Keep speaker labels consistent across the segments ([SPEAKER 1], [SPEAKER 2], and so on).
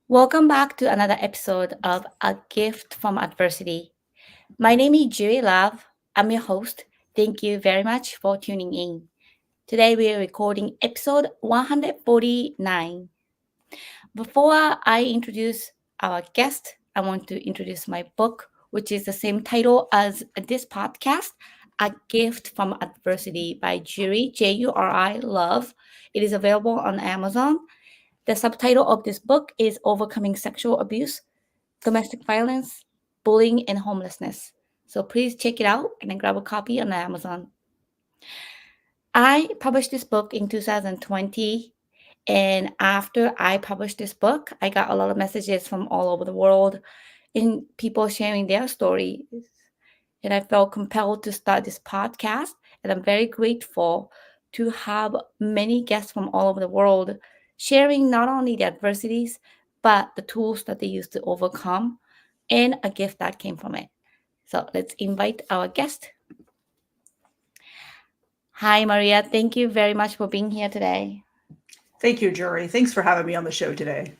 [SPEAKER 1] Welcome back to another episode of A Gift from Adversity. My name is Juri Love. I'm your host. Thank you very much for tuning in. Today we are recording episode 149. Before I introduce our guest, I want to introduce my book, which is the same title as this podcast, A Gift from Adversity by Juri, Juri Love. It is available on Amazon. The subtitle of this book is Overcoming Sexual Abuse, Domestic Violence, Bullying, and Homelessness. So please check it out and then grab a copy on Amazon. I published this book in 2020. And after I published this book, I got a lot of messages from all over the world and people sharing their stories. And I felt compelled to start this podcast. And I'm very grateful to have many guests from all over the world sharing not only the adversities, but the tools that they use to overcome and a gift that came from it. So let's invite our guest. Hi, Maria. Thank you very much for being here today.
[SPEAKER 2] Thank you, Juri. Thanks for having me on the show today.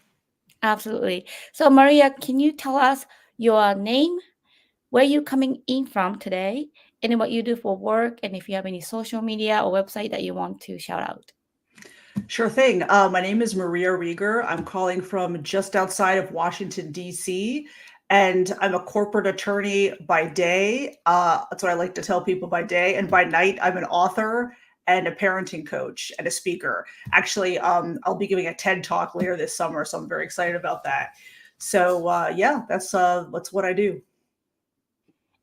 [SPEAKER 1] Absolutely. So, Maria, can you tell us your name, where you coming in from today, and then what you do for work, and if you have any social media or website that you want to shout out?
[SPEAKER 2] Sure thing. My name is Maria Riegger. I'm calling from just outside of Washington, D.C., and I'm a corporate attorney by day. That's what I like to tell people by day. And by night, I'm an author and a parenting coach and a speaker. Actually, I'll be giving a TED talk later this summer, so I'm very excited about that. So, yeah, that's what I do.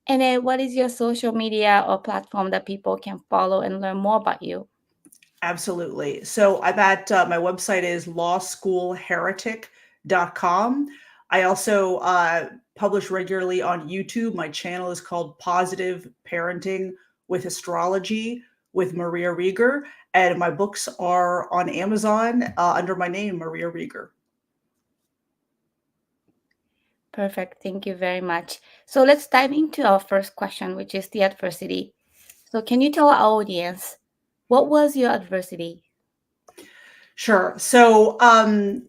[SPEAKER 1] And then, what is your social media or platform that people can follow and learn more about you?
[SPEAKER 2] Absolutely. So I'm at my website is lawschoolheretic.com. I also publish regularly on YouTube. My channel is called Positive Parenting with Astrology with Maria Riegger. And my books are on Amazon under my name, Maria Riegger.
[SPEAKER 1] Perfect. Thank you very much. So, let's dive into our first question, which is the adversity. So, can you tell our audience what was your adversity?
[SPEAKER 2] Sure. So I'm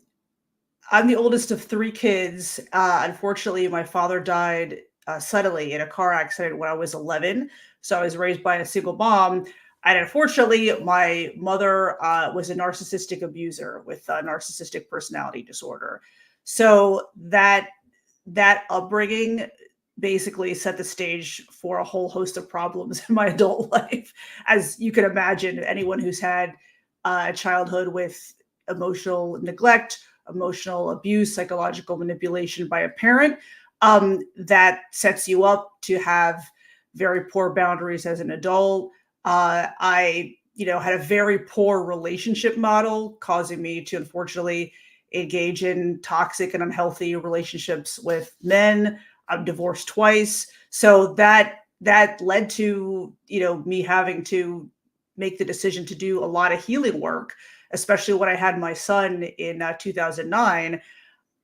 [SPEAKER 2] the oldest of three kids. Unfortunately, my father died suddenly in a car accident when I was 11. So I was raised by a single mom. And unfortunately, my mother was a narcissistic abuser with a narcissistic personality disorder. So that upbringing basically set the stage for a whole host of problems in my adult life. As you can imagine, anyone who's had a childhood with emotional neglect, emotional abuse, psychological manipulation by a parent, that sets you up to have very poor boundaries as an adult. I had a very poor relationship model, causing me to unfortunately engage in toxic and unhealthy relationships with men. I'm divorced twice, so that led to me having to make the decision to do a lot of healing work, especially when I had my son in 2009.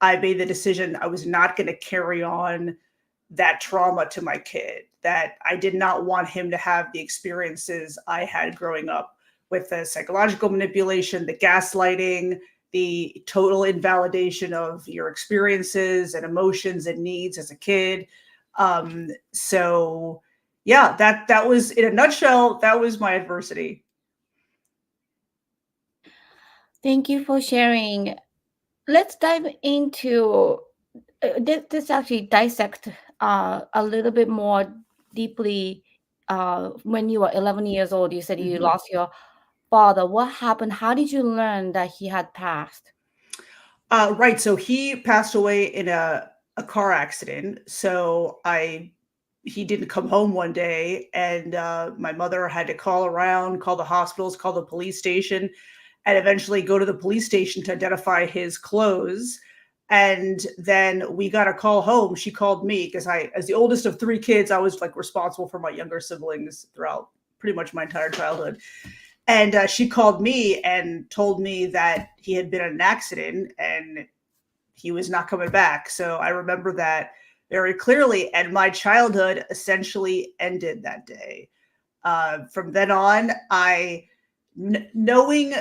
[SPEAKER 2] I made the decision I was not going to carry on that trauma to my kid, that I did not want him to have the experiences I had growing up with the psychological manipulation, the gaslighting, the total invalidation of your experiences and emotions and needs as a kid. So yeah, that was, in a nutshell, that was my adversity.
[SPEAKER 1] Thank you for sharing. Let's dive into this actually dissect a little bit more deeply. When you were 11 years old, you said you
[SPEAKER 2] Mhm.
[SPEAKER 1] lost your father. What happened? How did you learn that he had passed?
[SPEAKER 2] Right. So he passed away in a car accident. So he didn't come home one day, and my mother had to call around, call the hospitals, call the police station, and eventually go to the police station to identify his clothes. And then we got a call home. She called me because as the oldest of three kids, I was like responsible for my younger siblings throughout pretty much my entire childhood. And she called me and told me that he had been in an accident and he was not coming back. So I remember that very clearly. And my childhood essentially ended that day. From then on, knowing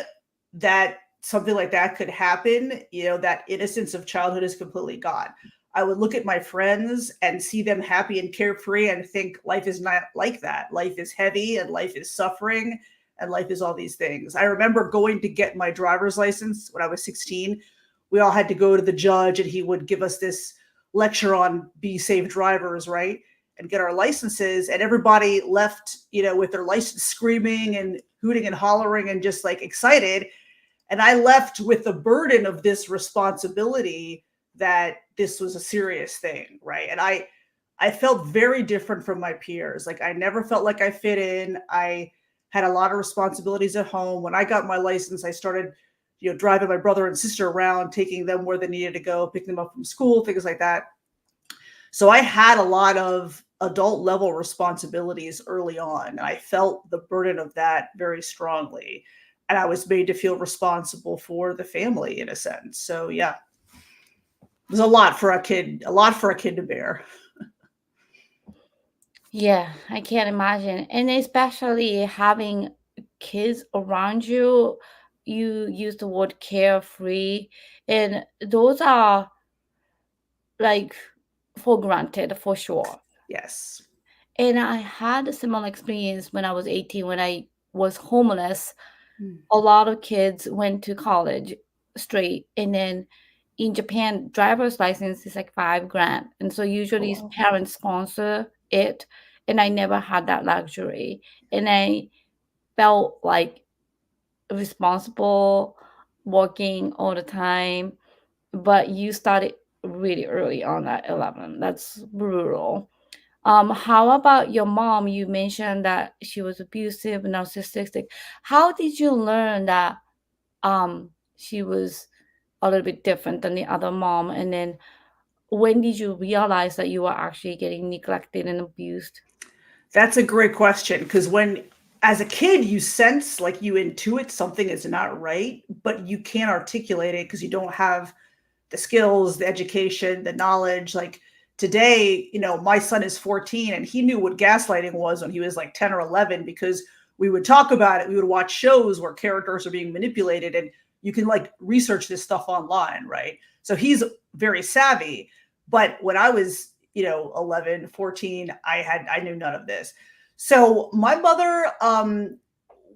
[SPEAKER 2] that something like that could happen, that innocence of childhood is completely gone. I would look at my friends and see them happy and carefree and think life is not like that. Life is heavy and life is suffering and life is all these things. I remember going to get my driver's license when I was 16. We all had to go to the judge and he would give us this lecture on be safe drivers, right? And get our licenses. And everybody left, with their license screaming and hooting and hollering and just like excited. And I left with the burden of this responsibility that this was a serious thing, right? And I felt very different from my peers. Like I never felt like I fit in. I had a lot of responsibilities at home. When I got my license, I started, driving my brother and sister around, taking them where they needed to go, picking them up from school, things like that. So I had a lot of adult level responsibilities early on, and I felt the burden of that very strongly. And I was made to feel responsible for the family in a sense. So yeah, it was a lot for a kid to bear.
[SPEAKER 1] Yeah, I can't imagine. And especially having kids around you, you use the word carefree, and those are like for granted for sure.
[SPEAKER 2] Yes.
[SPEAKER 1] And I had a similar experience when I was 18 when I was homeless.
[SPEAKER 2] Mm.
[SPEAKER 1] A lot of kids went to college straight, and then in Japan driver's license is like 5 grand, and so
[SPEAKER 2] Oh,
[SPEAKER 1] usually
[SPEAKER 2] wow.
[SPEAKER 1] parents sponsor it, and I never had that luxury, and I felt like responsible working all the time. But you started really early on at 11. That's brutal. How about your mom? You mentioned that she was abusive, narcissistic. How did you learn that she was a little bit different than the other mom? And then when did you realize that you were actually getting neglected and abused?
[SPEAKER 2] That's a great question because as a kid, you sense, like you intuit something is not right, but you can't articulate it because you don't have the skills, the education, the knowledge. Like today, my son is 14 and he knew what gaslighting was when he was like 10 or 11 because we would talk about it. We would watch shows where characters are being manipulated and you can like research this stuff online, right? So he's very savvy. But when I was, 11, 14, I knew none of this. So my mother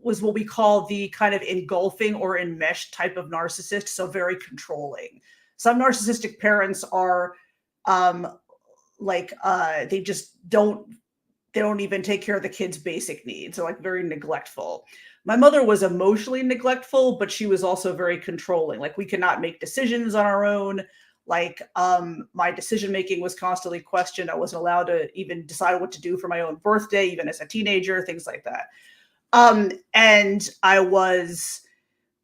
[SPEAKER 2] was what we call the kind of engulfing or enmeshed type of narcissist, so very controlling. Some narcissistic parents are um, they just don't even take care of the kids' basic needs. They're like very neglectful. My mother was emotionally neglectful, but she was also very controlling. Like we could not make decisions on our own. Like my decision making was constantly questioned. I wasn't allowed to even decide what to do for my own birthday, even as a teenager, things like that. And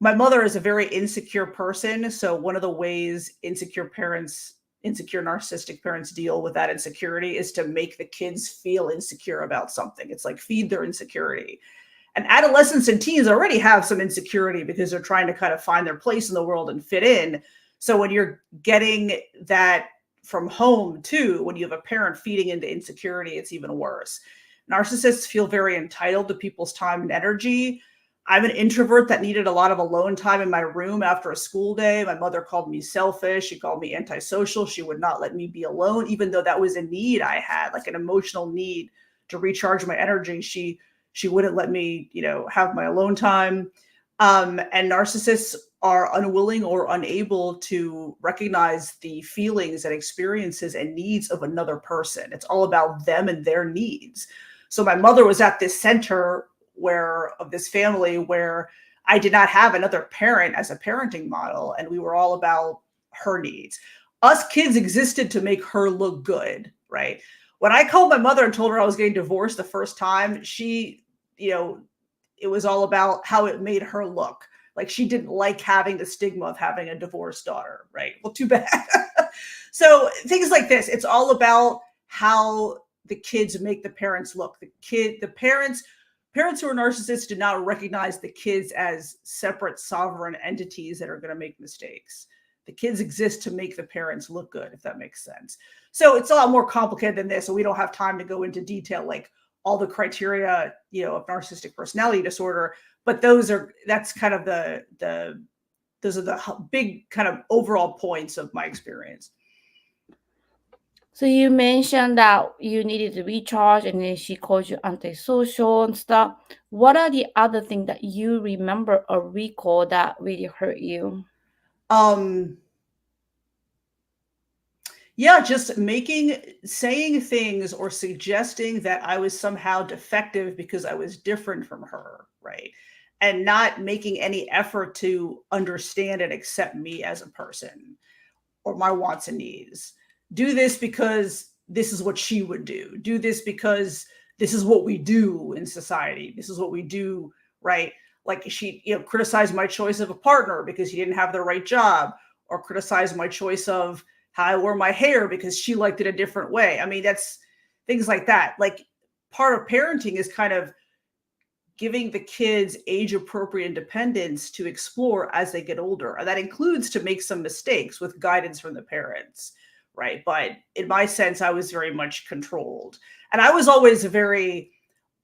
[SPEAKER 2] my mother is a very insecure person. So one of the ways insecure narcissistic parents deal with that insecurity is to make the kids feel insecure about something. It's like feed their insecurity. And adolescents and teens already have some insecurity because they're trying to kind of find their place in the world and fit in. So when you're getting that from home too, when you have a parent feeding into insecurity, it's even worse. Narcissists feel very entitled to people's time and energy. I'm an introvert that needed a lot of alone time in my room after a school day. My mother called me selfish. She called me antisocial. She would not let me be alone, even though that was a need I had, like an emotional need to recharge my energy. She wouldn't let me, have my alone time. And narcissists are unwilling or unable to recognize the feelings and experiences and needs of another person. It's all about them and their needs. So my mother was at this center of this family where I did not have another parent as a parenting model, and we were all about her needs. Us kids existed to make her look good, right? When I called my mother and told her I was getting divorced the first time, it was all about how it made her look. Like she didn't like having the stigma of having a divorced daughter, right? Well, too bad. So things like this, it's all about how the kids make the parents look. The parents who are narcissists do not recognize the kids as separate sovereign entities that are going to make mistakes. The kids exist to make the parents look good, if that makes sense. So it's a lot more complicated than this. So we don't have time to go into detail, like all the criteria, of narcissistic personality disorder. But that's kind of the those are the big kind of overall points of my experience.
[SPEAKER 1] So you mentioned that you needed to recharge and then she called you antisocial and stuff. What are the other things that you remember or recall that really hurt you?
[SPEAKER 2] Um, yeah, just saying things or suggesting that I was somehow defective because I was different from her, right? And not making any effort to understand and accept me as a person or my wants and needs. Do this because this is what she would do. Do this because this is what we do in society. This is what we do, right? Like she, criticized my choice of a partner because he didn't have the right job, or criticized my choice of how I wore my hair because she liked it a different way. I mean, that's things like that. Like part of parenting is kind of giving the kids age appropriate independence to explore as they get older. And that includes to make some mistakes with guidance from the parents, right? But in my sense, I was very much controlled. And I was always very,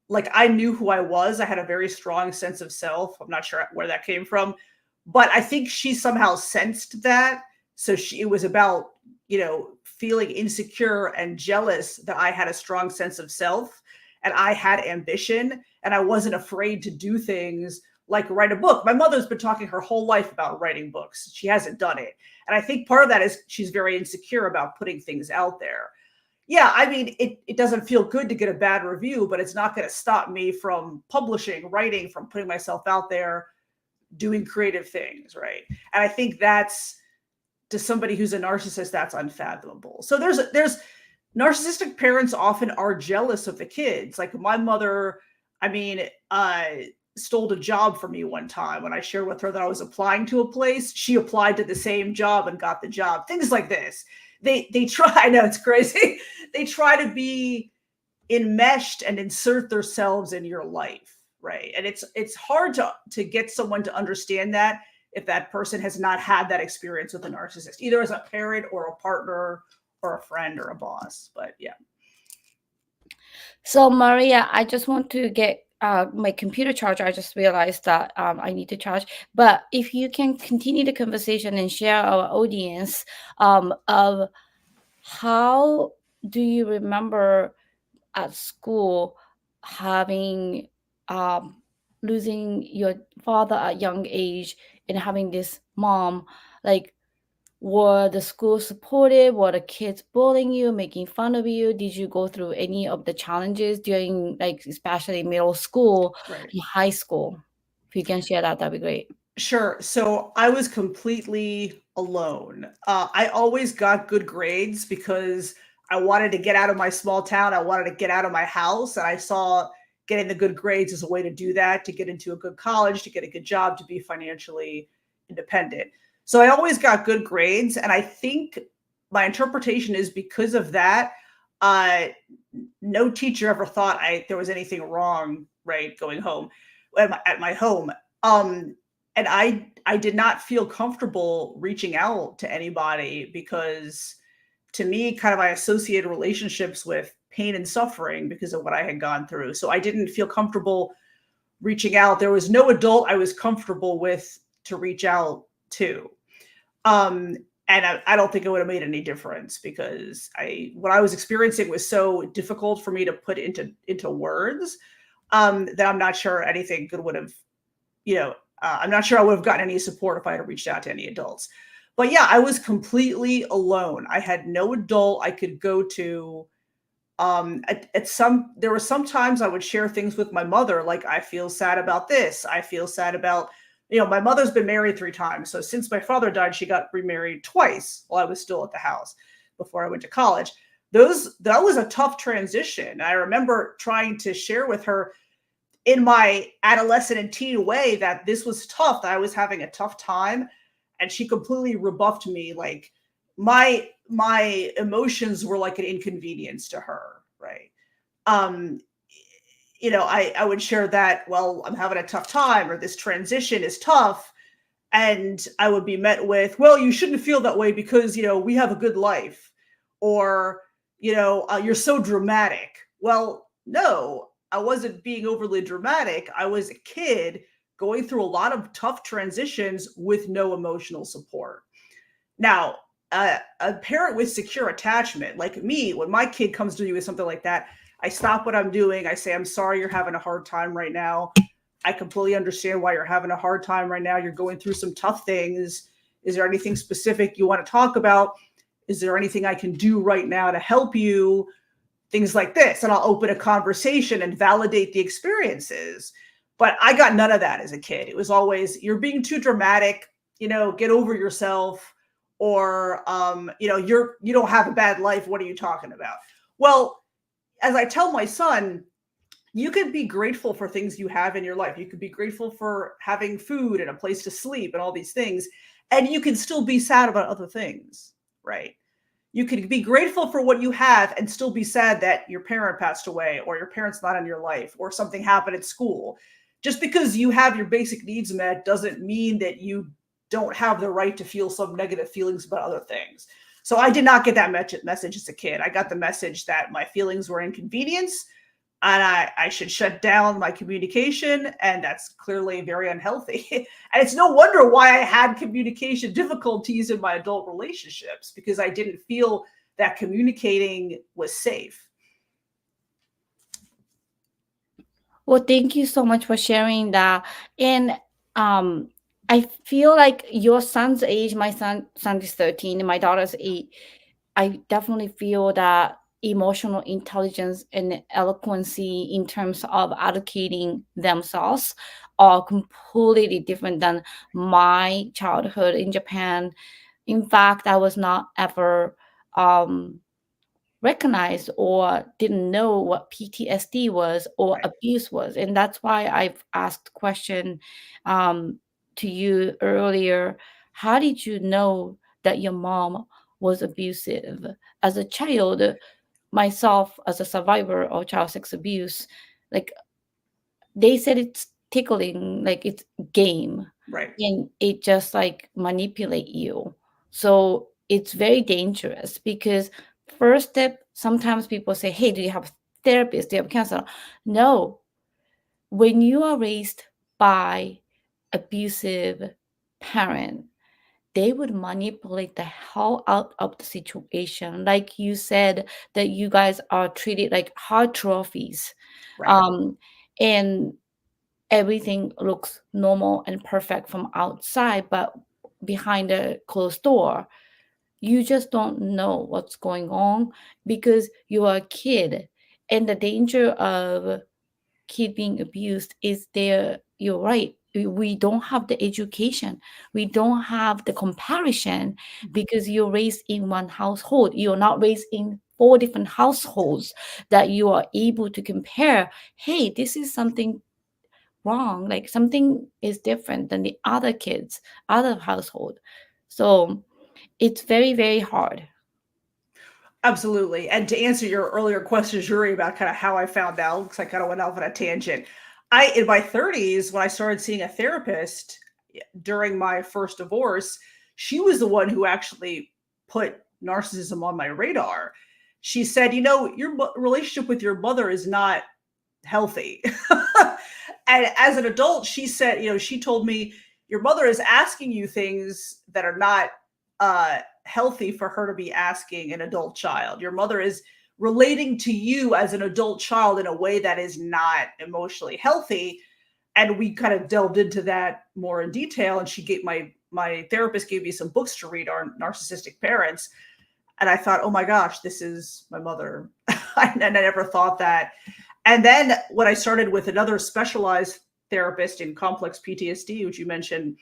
[SPEAKER 2] like, I knew who I was. I had a very strong sense of self. I'm not sure where that came from, but I think she somehow sensed that. So it was about, feeling insecure and jealous that I had a strong sense of self and I had ambition and I wasn't afraid to do things like write a book. My mother's been talking her whole life about writing books. She hasn't done it. And I think part of that is she's very insecure about putting things out there. Yeah, I mean, it doesn't feel good to get a bad review, but it's not going to stop me from publishing, writing, from putting myself out there, doing creative things, right? And I think that's, to somebody who's a narcissist, that's unfathomable. So there's narcissistic parents often are jealous of the kids. Like my mother, I mean, stole a job from me one time when I shared with her that I was applying to a place. She applied to the same job and got the job. Things like this. They try. I know it's crazy. They try to be enmeshed and insert themselves in your life, right? And it's hard to get someone to understand that if that person has not had that experience with a narcissist, either as a parent or a partner or a friend or a boss. But yeah.
[SPEAKER 1] So Maria, I just want to get my computer charger. I just realized that I need to charge. But if you can continue the conversation and share our audience of how do you remember at school having um, losing your father at young age and having this mom, like were the school supportive? Were the kids bullying you, making fun of you? Did you go through any of the challenges during, like, especially middle school
[SPEAKER 2] Right.
[SPEAKER 1] and high school? If you can share that, that'd be great.
[SPEAKER 2] Sure. So I was completely alone. I always got good grades because I wanted to get out of my small town. I wanted to get out of my house. And I saw getting the good grades as a way to do that, to get into a good college, to get a good job, to be financially independent. So I always got good grades. And I think my interpretation is because of that, uh, no teacher ever thought there was anything wrong, right, going home at my home. And I did not feel comfortable reaching out to anybody because to me, kind of I associated relationships with pain and suffering because of what I had gone through. So I didn't feel comfortable reaching out. There was no adult I was comfortable with to reach out to. Um, and I don't think it would have made any difference because what I was experiencing was so difficult for me to put into words, that I'm not sure anything good would have, I'm not sure I would have gotten any support if I had reached out to any adults. But yeah, I was completely alone. I had no adult I could go to. There were some times I would share things with my mother, like I feel sad about this. I feel sad about, my mother's been married 3 times. So since my father died, she got remarried twice while I was still at the house before I went to college. That was a tough transition. I remember trying to share with her in my adolescent and teen way that this was tough, that I was having a tough time. And she completely rebuffed me. Like my emotions were like an inconvenience to her. Right. Um, I would share that, well, I'm having a tough time, or this transition is tough. And I would be met with, well, you shouldn't feel that way because, we have a good life, or, you're so dramatic. Well, no, I wasn't being overly dramatic. I was a kid going through a lot of tough transitions with no emotional support. Now, a parent with secure attachment, like me, when my kid comes to me with something like that, I stop what I'm doing. I say, I'm sorry you're having a hard time right now. I completely understand why you're having a hard time right now. You're going through some tough things. Is there anything specific you want to talk about? Is there anything I can do right now to help you? Things like this. And I'll open a conversation and validate the experiences. But I got none of that as a kid. It was always, you're being too dramatic, get over yourself, or you don't have a bad life. What are you talking about? Well, as I tell my son, you can be grateful for things you have in your life. You could be grateful for having food and a place to sleep and all these things. And you can still be sad about other things, right? You can be grateful for what you have and still be sad that your parent passed away or your parent's not in your life or something happened at school. Just because you have your basic needs met doesn't mean that you don't have the right to feel some negative feelings about other things. So I did not get that message as a kid. I got the message that my feelings were inconvenience and I should shut down my communication, and that's clearly very unhealthy. And it's no wonder why I had communication difficulties in my adult relationships, because I didn't feel that communicating was safe.
[SPEAKER 1] Well, thank you so much for sharing that. And I feel like your son's age, my son is 13, and my daughter's 8. I definitely feel that emotional intelligence and eloquency in terms of allocating themselves are completely different than my childhood in Japan. In fact, I was not ever um, recognized or didn't know what PTSD was or
[SPEAKER 2] Right.
[SPEAKER 1] abuse was. And that's why I've asked question um, to you earlier. How did you know that your mom was abusive? As a child, myself as a survivor of child sex abuse, like they said it's tickling, like it's game,
[SPEAKER 2] Right.
[SPEAKER 1] and it just like manipulate you. So it's very dangerous because first step, sometimes people say, hey, do you have a therapist, do you have a counselor? No. When you are raised by abusive parent, they would manipulate the hell out of the situation. Like you said, that you guys are treated like hard trophies.
[SPEAKER 2] Right.
[SPEAKER 1] um and everything looks normal and perfect from outside, but behind a closed door, you just don't know what's going on because you are a kid. And the danger of kid being abused is there. You're right. We don't have the education. We don't have the comparison because you're raised in one household. You're not raised in 4 different households that you are able to compare. Hey, this is something wrong, like something is different than the other kids, other household. So it's very, very hard.
[SPEAKER 2] Absolutely. And to answer your earlier question, Juri, about kind of how I found out, because I kind of went off on a tangent. In my 30s, when I started seeing a therapist during my first divorce, she was the one who actually put narcissism on my radar. She said, your relationship with your mother is not healthy. And as an adult, she said, she told me, your mother is asking you things that are not healthy for her to be asking an adult child. Your mother is relating to you as an adult child in a way that is not emotionally healthy. And we kind of delved into that more in detail. And she gave my therapist gave me some books to read on narcissistic parents. And I thought, oh my gosh, this is my mother. And I never thought that. And then when I started with another specialized therapist in complex PTSD, which you mentioned,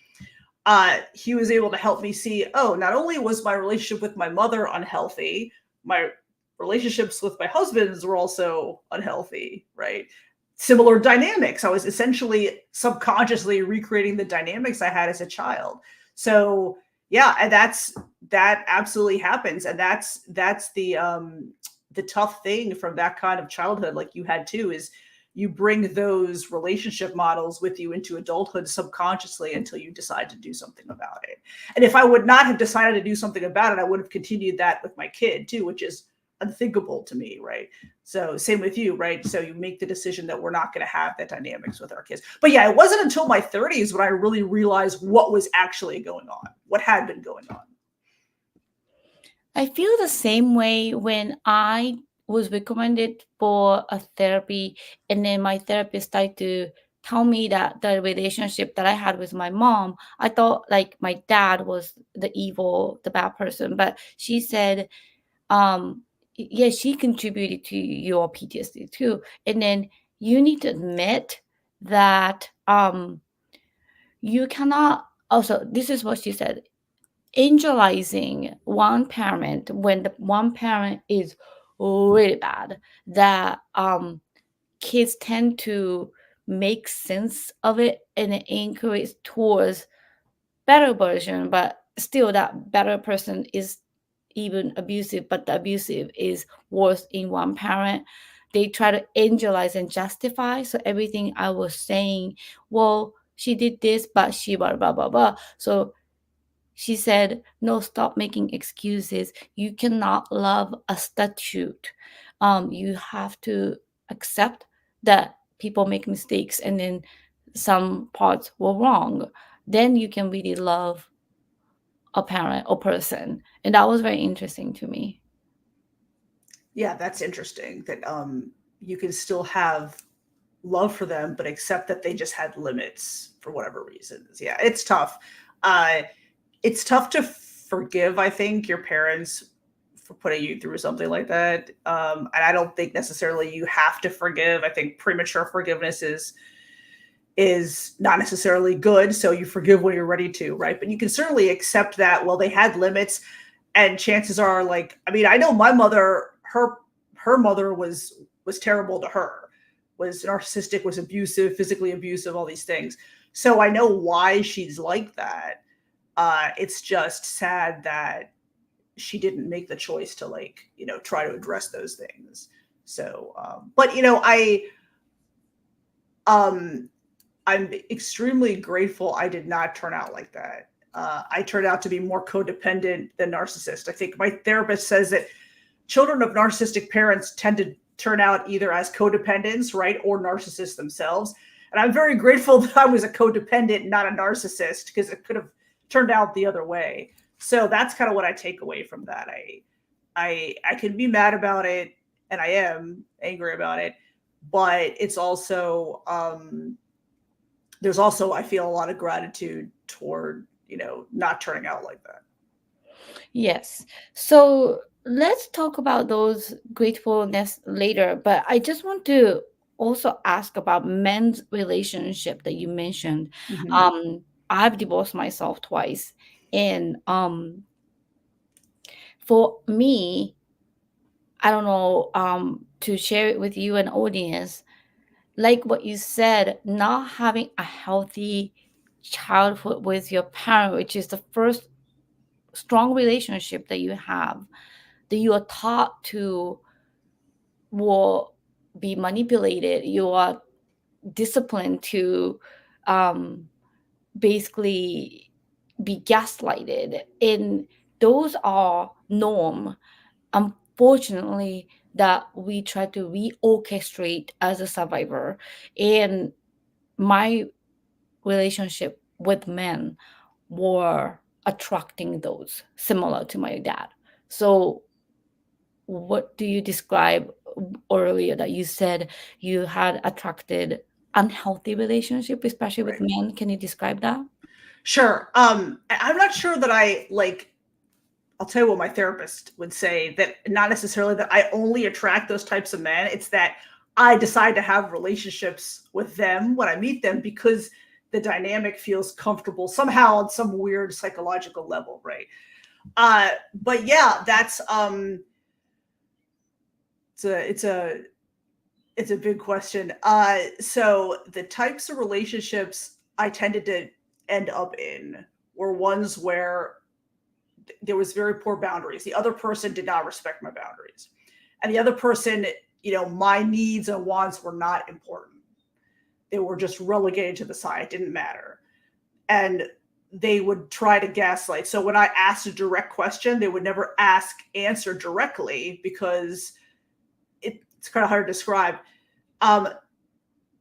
[SPEAKER 2] he was able to help me see, oh, not only was my relationship with my mother unhealthy, my relationships with my husbands were also unhealthy, right? Similar dynamics. I was essentially subconsciously recreating the dynamics I had as a child. So yeah, and that absolutely happens. And that's the tough thing from that kind of childhood, like you had too, is you bring those relationship models with you into adulthood subconsciously until you decide to do something about it. And if I would not have decided to do something about it, I would have continued that with my kid too, which is unthinkable to me, right? So same with you, right? So you make the decision that we're not going to have that dynamics with our kids. But yeah, it wasn't until my 30s when I really realized what was actually going on, what had been going on.
[SPEAKER 1] I feel the same way when I was recommended for a therapy, and then my therapist started to tell me that the relationship that I had with my mom, I thought like my dad was the evil, the bad person. But she said, yeah, she contributed to your PTSD too. And then you need to admit that you cannot also, this is what she said, angelizing one parent when the one parent is really bad, that kids tend to make sense of it and encourage towards better version, but still that better person is even abusive, but the abusive is worse in one parent. They try to angelize and justify. So everything I was saying, well, she did this, but she blah blah blah blah. So she said, no, stop making excuses. You cannot love a statute. You have to accept that people make mistakes and then some parts were wrong. Then you can really love a parent or person. And that was very interesting to me.
[SPEAKER 2] Yeah, that's interesting that you can still have love for them, but accept that they just had limits for whatever reasons. Yeah, it's tough. Uh, it's tough to forgive, I think, your parents for putting you through something like that. And I don't think necessarily you have to forgive. I think premature forgiveness is not necessarily good. So you forgive when you're ready to, right? But you can certainly accept that, well, they had limits, and chances are, like, I mean, I know my mother, her mother was terrible to her, was narcissistic, was abusive, physically abusive, all these things. So I know why she's like that. It's just sad that she didn't make the choice to, like, try to address those things. So but um I'm extremely grateful I did not turn out like that. I turned out to be more codependent than narcissist. I think my therapist says that children of narcissistic parents tend to turn out either as codependents, right, or narcissists themselves. And I'm very grateful that I was a codependent, not a narcissist, because it could have turned out the other way. So that's kind of what I take away from that. I can be mad about it, and I am angry about it, but it's also there's also, I feel, a lot of gratitude toward not turning out like that.
[SPEAKER 1] Yes. So let's talk about those gratefulness later. But I just want to also ask about men's relationship that you mentioned.
[SPEAKER 2] Hmm.
[SPEAKER 1] Um, I've divorced myself twice. And for me, I don't know, to share it with you and audience, like what you said, not having a healthy childhood with your parent, which is the first strong relationship that you have, that you are taught to will be manipulated. You are disciplined to um, basically be gaslighted, and those are norm. Unfortunately, that we try to reorchestrate as a survivor, and my relationship with men were attracting those similar to my dad. So what do you describe earlier that you said you had attracted unhealthy relationship, especially with
[SPEAKER 2] Right.
[SPEAKER 1] men? Can you describe that?
[SPEAKER 2] Sure. I'm not sure that I like. I'll tell you what my therapist would say, that not necessarily that I only attract those types of men. It's that I decide to have relationships with them when I meet them because the dynamic feels comfortable somehow on some weird psychological level, right? But yeah, that's it's a it's a it's a big question. So the types of relationships I tended to end up in were ones where there was very poor boundaries. The other person did not respect my boundaries. And the other person, my needs and wants were not important. They were just relegated to the side. It didn't matter. And they would try to gaslight. So when I asked a direct question, they would never answer directly because it's kind of hard to describe. Um,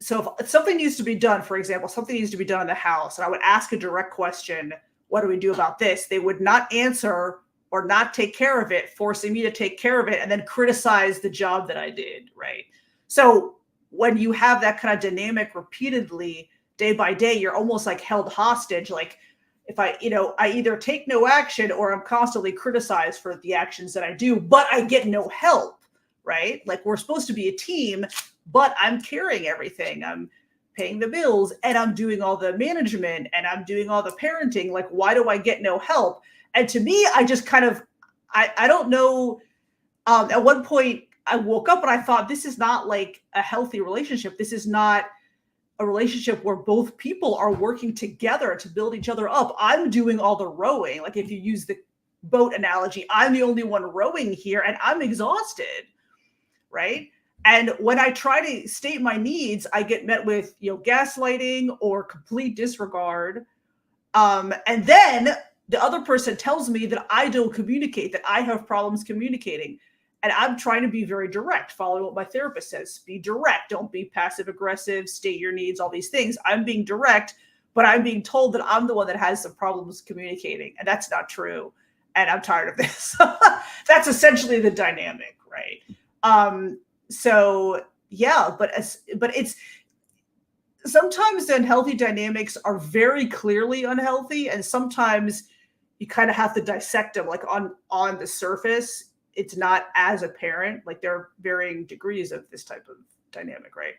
[SPEAKER 2] so if something needs to be done, for example, something needs to be done in the house, and I would ask a direct question, what do we do about this? They would not answer or not take care of it, forcing me to take care of it and then criticize the job that I did, right? So when you have that kind of dynamic repeatedly, day by day, you're almost like held hostage. Like if I either take no action or I'm constantly criticized for the actions that I do, but I get no help, right? Like we're supposed to be a team, but I'm carrying everything. I'm paying the bills and I'm doing all the management and I'm doing all the parenting. Like, why do I get no help? And to me, I just kind of, I don't know. At one point, I woke up and I thought, this is not like a healthy relationship. This is not a relationship where both people are working together to build each other up. I'm doing all the rowing. Like if you use the boat analogy, I'm the only one rowing here and I'm exhausted, right? And when I try to state my needs, I get met with, gaslighting or complete disregard. And then the other person tells me that I don't communicate, that I have problems communicating. And I'm trying to be very direct, following what my therapist says. Be direct. Don't be passive aggressive, state your needs, all these things. I'm being direct, but I'm being told that I'm the one that has some problems communicating. And that's not true. And I'm tired of this. That's essentially the dynamic, right? So yeah, but it's sometimes the unhealthy dynamics are very clearly unhealthy, and sometimes you kind of have to dissect them. Like on the surface, it's not as apparent. Like there are varying degrees of this type of dynamic, right?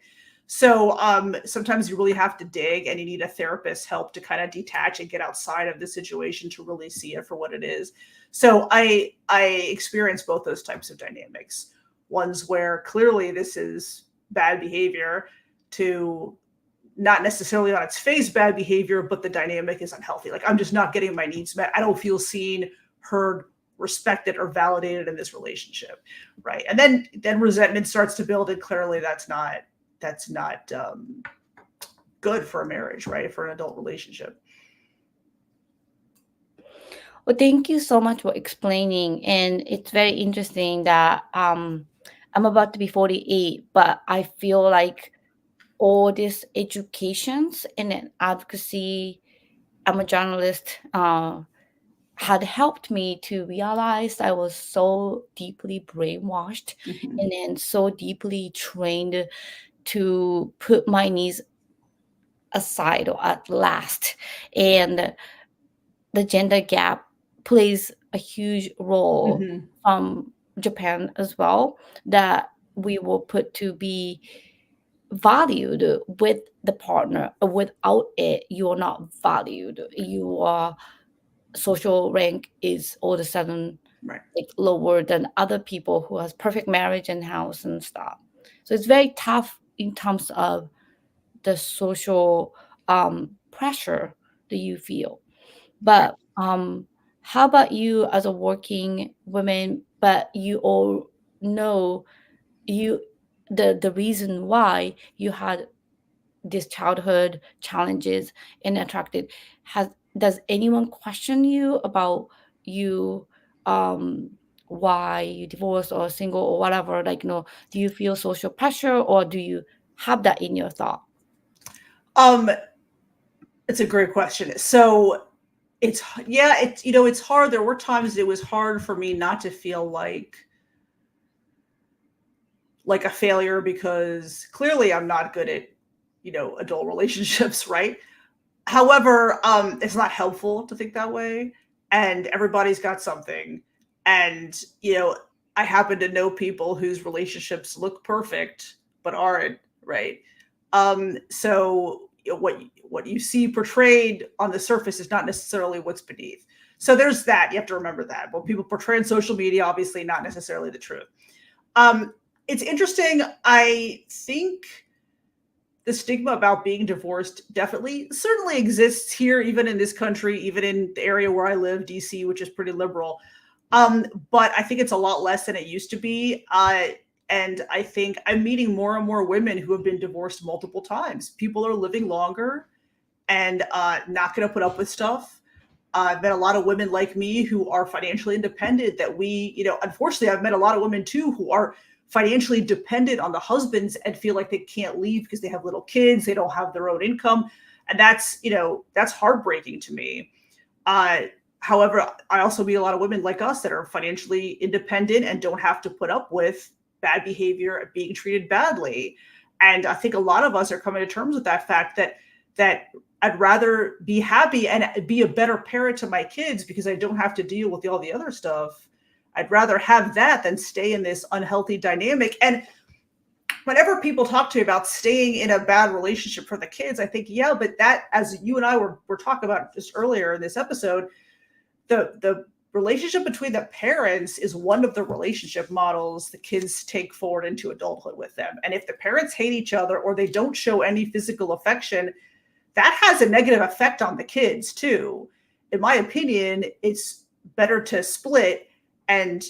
[SPEAKER 2] So sometimes you really have to dig, and you need a therapist's help to kind of detach and get outside of the situation to really see it for what it is. So I experience both those types of dynamics. Ones where clearly this is bad behavior, to not necessarily on its face bad behavior, but the dynamic is unhealthy. Like I'm just not getting my needs met. I don't feel seen, heard, respected, or validated in this relationship, right? And then resentment starts to build, and clearly that's not good for a marriage, right? For an adult relationship.
[SPEAKER 1] Well, thank you so much for explaining. And it's very interesting that I'm about to be 48, but I feel like all these educations and advocacy, I'm a journalist, had helped me to realize I was so deeply brainwashed
[SPEAKER 2] Mm-hmm.
[SPEAKER 1] and then so deeply trained to put my needs aside or at last. And the gender gap plays a huge role
[SPEAKER 2] Mm-hmm.
[SPEAKER 1] from Japan as well, that we were put to be valued with the partner. Without it, you are not valued. Your social rank is all of a sudden
[SPEAKER 2] Right.
[SPEAKER 1] like lower than other people who has perfect marriage and house and stuff. So it's very tough in terms of the social pressure that you feel.
[SPEAKER 2] Right.
[SPEAKER 1] But how about you as a working woman? But you all know you the reason why you had these childhood challenges and attracted. Has Does anyone question you about you um why you divorced or single or whatever? Like, do you feel social pressure or do you have that in your thought?
[SPEAKER 2] Um, it's a great question. So it's hard. There were times it was hard for me not to feel like a failure, because clearly I'm not good at, adult relationships, right? However, it's not helpful to think that way. And everybody's got something. And, I happen to know people whose relationships look perfect, but aren't, right? So what you see portrayed on the surface is not necessarily what's beneath. So there's that. You have to remember that. What people portray on social media, obviously not necessarily the truth. It's interesting. I think the stigma about being divorced certainly exists here, even in this country, even in the area where I live, DC, which is pretty liberal. But I think it's a lot less than it used to be. And I think I'm meeting more and more women who have been divorced multiple times. People are living longer and not going to put up with stuff. I've met a lot of women like me who are financially independent that unfortunately, I've met a lot of women too who are financially dependent on the husbands and feel like they can't leave because they have little kids, they don't have their own income. And that's heartbreaking to me. Uh, However, I also meet a lot of women like us that are financially independent and don't have to put up with bad behavior and being treated badly. And I think a lot of us are coming to terms with that fact that I'd rather be happy and be a better parent to my kids because I don't have to deal with all the other stuff. I'd rather have that than stay in this unhealthy dynamic. And whenever people talk to me about staying in a bad relationship for the kids, I think, yeah, but that, as you and I were talking about just earlier in this episode, the relationship between the parents is one of the relationship models the kids take forward into adulthood with them. And if the parents hate each other or they don't show any physical affection, that has a negative effect on the kids too. In my opinion, it's better to split and,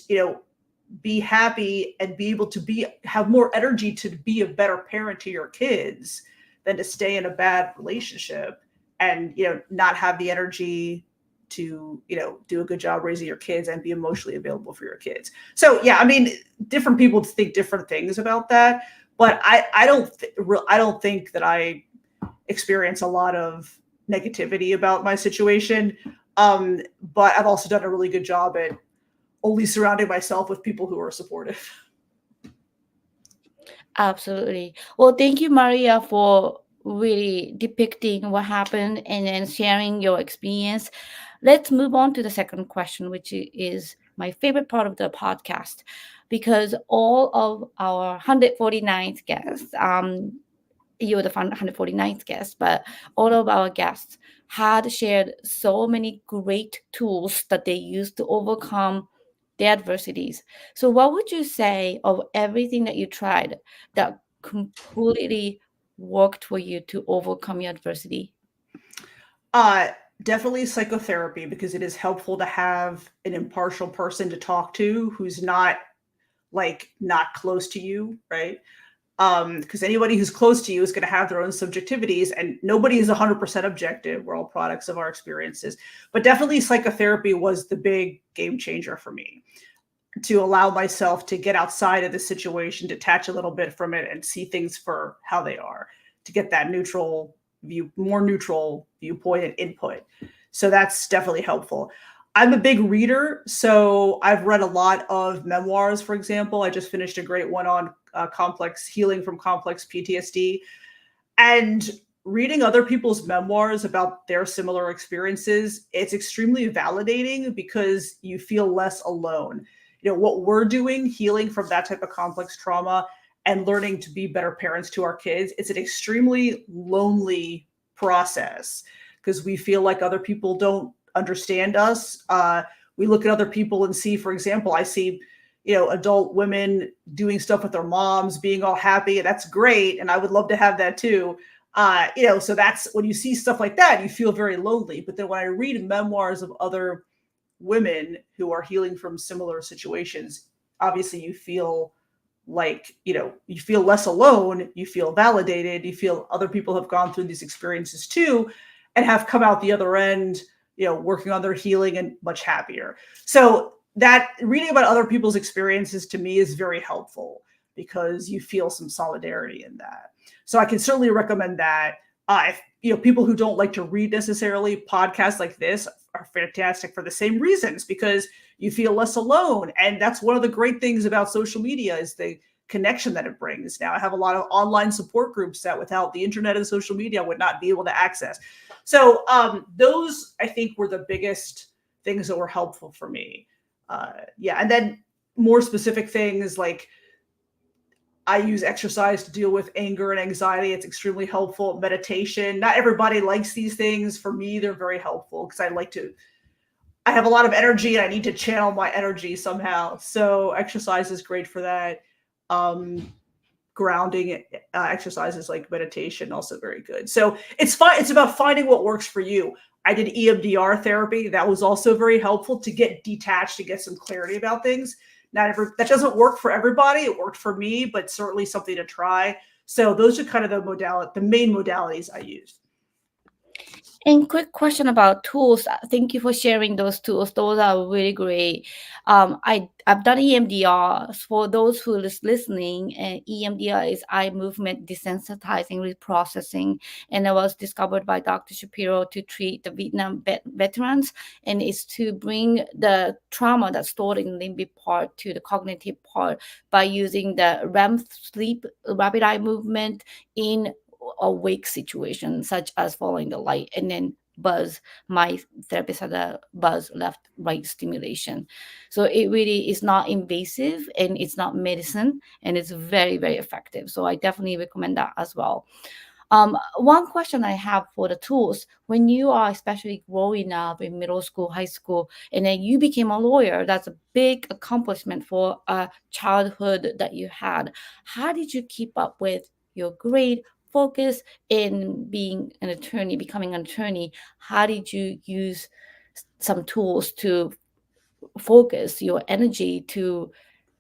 [SPEAKER 2] be happy and be able to have more energy to be a better parent to your kids than to stay in a bad relationship and, not have the energy to, do a good job raising your kids and be emotionally available for your kids. So yeah, I mean, different people think different things about that, but I don't think that I experience a lot of negativity about my situation. But I've also done a really good job at only surrounding myself with people who are supportive.
[SPEAKER 1] Absolutely. Well, thank you, Maria, for really depicting what happened and then sharing your experience. Let's move on to the second question, which is my favorite part of the podcast, because all of our 149th guests, you're the 149th guest, but all of our guests had shared so many great tools that they used to overcome the adversities. So, what would you say of everything that you tried that completely worked for you to overcome your adversity?
[SPEAKER 2] Uh, Definitely psychotherapy, because it is helpful to have an impartial person to talk to who's not close to you, right? Because anybody who's close to you is going to have their own subjectivities, and nobody is 100% objective. We're all products of our experiences. But definitely psychotherapy was the big game changer for me, to allow myself to get outside of the situation, detach a little bit from it, and see things for how they are, to get that more neutral viewpoint and input. So that's definitely helpful. I'm a big reader, so I've read a lot of memoirs, for example. I just finished a great one on complex healing from complex PTSD. And reading other people's memoirs about their similar experiences, it's extremely validating because you feel less alone. What we're doing, healing from that type of complex trauma and learning to be better parents to our kids, it's an extremely lonely process because we feel like other people don't understand us. We look at other people and see, for example, I see, adult women doing stuff with their moms, being all happy. And that's great. And I would love to have that too. So that's when you see stuff like that, you feel very lonely. But then when I read memoirs of other women who are healing from similar situations, obviously you feel like, you feel less alone, you feel validated, you feel other people have gone through these experiences too and have come out the other end, working on their healing and much happier. So that reading about other people's experiences to me is very helpful because you feel some solidarity in that. So I can certainly recommend that. If people who don't like to read necessarily, podcasts like this are fantastic for the same reasons, because you feel less alone. And that's one of the great things about social media is the connection that it brings. Now I have a lot of online support groups that without the internet and social media I would not be able to access. So those, I think, were the biggest things that were helpful for me. And then more specific things like I use exercise to deal with anger and anxiety. It's extremely helpful. Meditation. Not everybody likes these things. For me, they're very helpful because I have a lot of energy and I need to channel my energy somehow. So exercise is great for that. Grounding exercises like meditation, also very good. So it's fine. It's about finding what works for you. I did EMDR therapy. That was also very helpful to get detached, to get some clarity about things. That doesn't work for everybody. It worked for me, but certainly something to try. So those are kind of the main modalities I used.
[SPEAKER 1] And quick question about tools. Thank you for sharing those tools. Those are really great. I've done EMDR. For those who is listening, EMDR is eye movement desensitizing reprocessing, and it was discovered by Dr. Shapiro to treat the Vietnam veterans, and it's to bring the trauma that's stored in the limbic part to the cognitive part by using the REM sleep rapid eye movement in a wake situation, such as following the light, and then buzz. My therapist had a buzz left right stimulation. So it really is not invasive and it's not medicine, and it's very, very effective. So I definitely recommend that as well. One question I have for the tools, when you are especially growing up in middle school, high school, and then you became a lawyer, that's a big accomplishment for a childhood that you had. How did you keep up with your grade focus in being an attorney, becoming an attorney? How did you use some tools to focus your energy to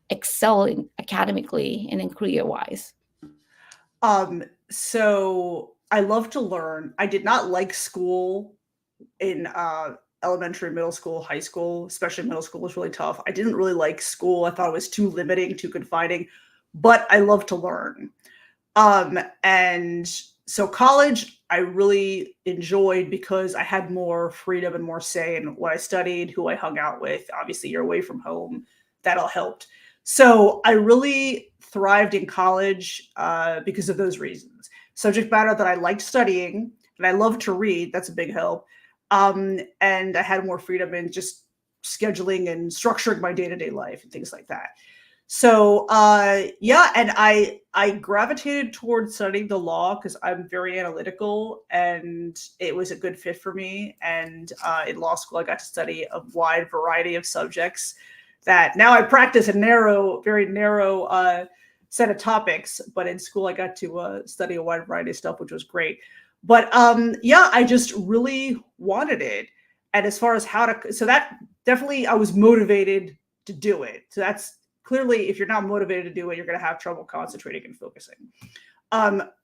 [SPEAKER 1] excel in academically and in career wise?
[SPEAKER 2] So I love to learn. I did not like school in elementary, middle school, high school, especially middle school was really tough. I didn't really like school. I thought it was too limiting, too confining, but I love to learn. And so college I really enjoyed because I had more freedom and more say in what I studied, who I hung out with. Obviously, you're away from home. That all helped. So I really thrived in college because of those reasons. Subject matter that I liked studying and I love to read. That's a big help. And I had more freedom in just scheduling and structuring my day-to-day life and things like that. So yeah, and I gravitated towards studying the law because I'm very analytical and it was a good fit for me. And in law school, I got to study a wide variety of subjects that now I practice a narrow, very narrow set of topics. But in school, I got to study a wide variety of stuff, which was great. But yeah, I just really wanted it. And as far as how to, so that definitely I was motivated to do it. So that's clearly, if you're not motivated to do it, you're going to have trouble concentrating and focusing.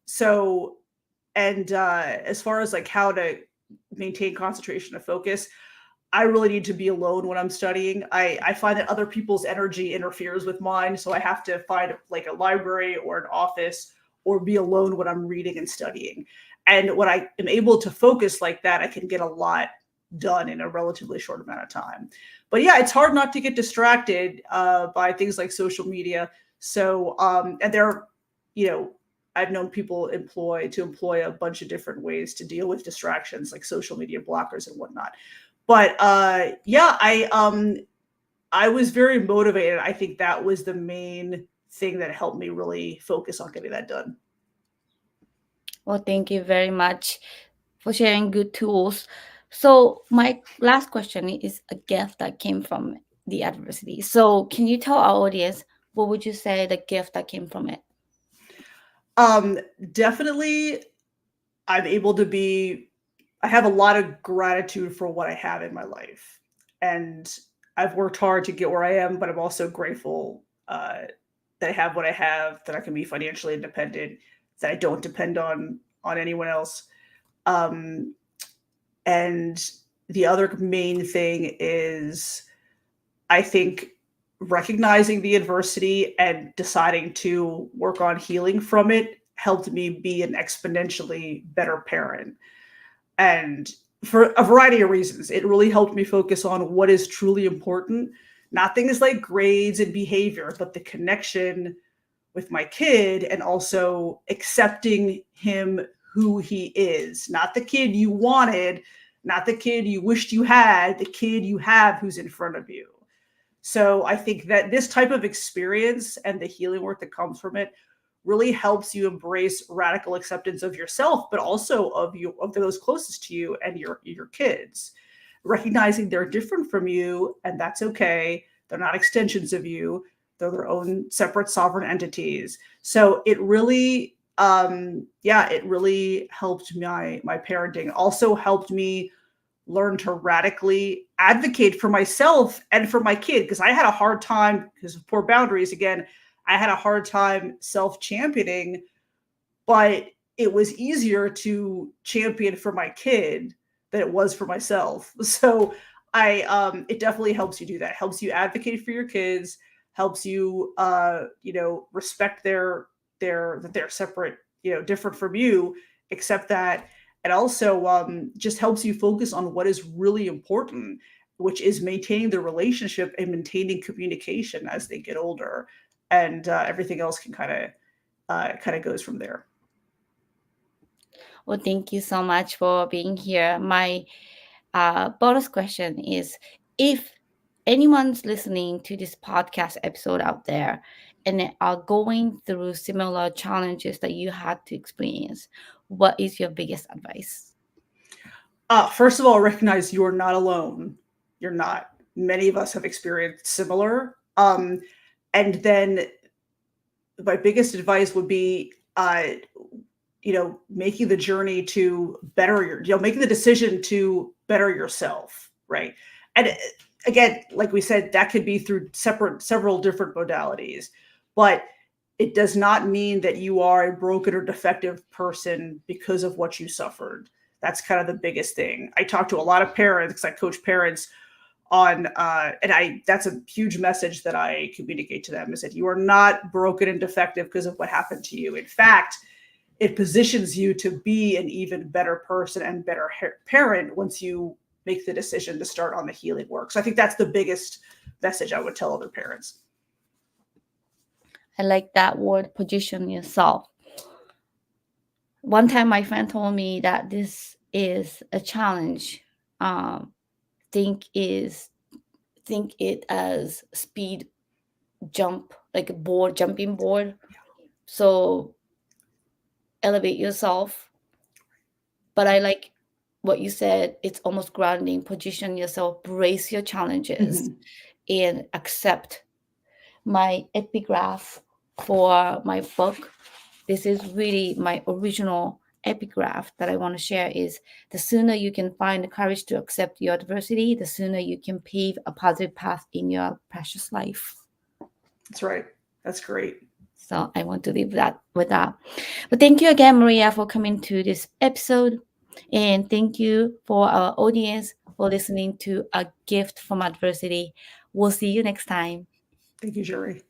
[SPEAKER 2] So, and as far as like how to maintain concentration and focus, I really need to be alone when I'm studying. I find that other people's energy interferes with mine. So I have to find like a library or an office or be alone when I'm reading and studying. And when I am able to focus like that, I can get a lot done in a relatively short amount of time. But yeah, it's hard not to get distracted by things like social media. So, and there, you know, I've known people employ a bunch of different ways to deal with distractions, like social media blockers and whatnot. But yeah, I was very motivated. I think that was the main thing that helped me really focus on getting that done.
[SPEAKER 1] Well, thank you very much for sharing good tools. So, my last question is a gift that came from the adversity. So, can you tell our audience what would you say the gift that came from it?
[SPEAKER 2] Um, Definitely, I'm able to be. I have a lot of gratitude for what I have in my life, and I've worked hard to get where I am. But I'm also grateful that I have what I have, that I can be financially independent, that I don't depend on anyone else. Um, and the other main thing is, I think, recognizing the adversity and deciding to work on healing from it helped me be an exponentially better parent. And for a variety of reasons, it really helped me focus on what is truly important, not things like grades and behavior, but the connection with my kid and also accepting him who he is, not the kid you wanted, not the kid you wished you had, the kid you have who's in front of you. So I think that this type of experience and the healing work that comes from it really helps you embrace radical acceptance of yourself, but also of you, of those closest to you and your kids. Recognizing they're different from you, and that's okay. They're not extensions of you. They're their own separate sovereign entities. So it really, yeah, it really helped my parenting. Also helped me learn to radically advocate for myself and for my kid, because I had a hard time, because of poor boundaries again, I had a hard time self championing, but it was easier to champion for my kid than it was for myself. So it definitely helps you do that. Helps you advocate for your kids, helps you respect that they're separate, different from you, accept that, and also just helps you focus on what is really important, which is maintaining the relationship and maintaining communication as they get older, and everything else can kind of goes from there.
[SPEAKER 1] Well, thank you so much for being here. My bonus question is, if anyone's listening to this podcast episode out there and they are going through similar challenges that you had to experience, what is your biggest advice?
[SPEAKER 2] First of all, recognize you are not alone. You're not. Many of us have experienced similar. And then my biggest advice would be, making the journey to better making the decision to better yourself, right? And again, like we said, that could be through several different modalities, but it does not mean that you are a broken or defective person because of what you suffered. That's kind of the biggest thing. I talk to a lot of parents because I coach parents on and I that's a huge message that I communicate to them, is that you are not broken and defective because of what happened to you. In fact, it positions you to be an even better person and better parent once you make the decision to start on the healing work. So I think that's the biggest message I would tell other parents.
[SPEAKER 1] I like that word, position yourself. One time my friend told me that this is a challenge. Um, think is think it as speed jump, like a board, jumping board. So elevate yourself. But I like what you said. It's almost grounding. Position yourself, brace your challenges,
[SPEAKER 2] Mm-hmm.
[SPEAKER 1] and accept. My epigraph for my book, this is really my original epigraph that I want to share, is the sooner you can find the courage to accept your adversity, the sooner you can pave a positive path in your precious life.
[SPEAKER 2] That's right. That's great.
[SPEAKER 1] So I want to leave that with that. But thank you again, Maria, for coming to this episode. And thank you for our audience for listening to A Gift from Adversity. We'll see you next time.
[SPEAKER 2] Thank you, Juri.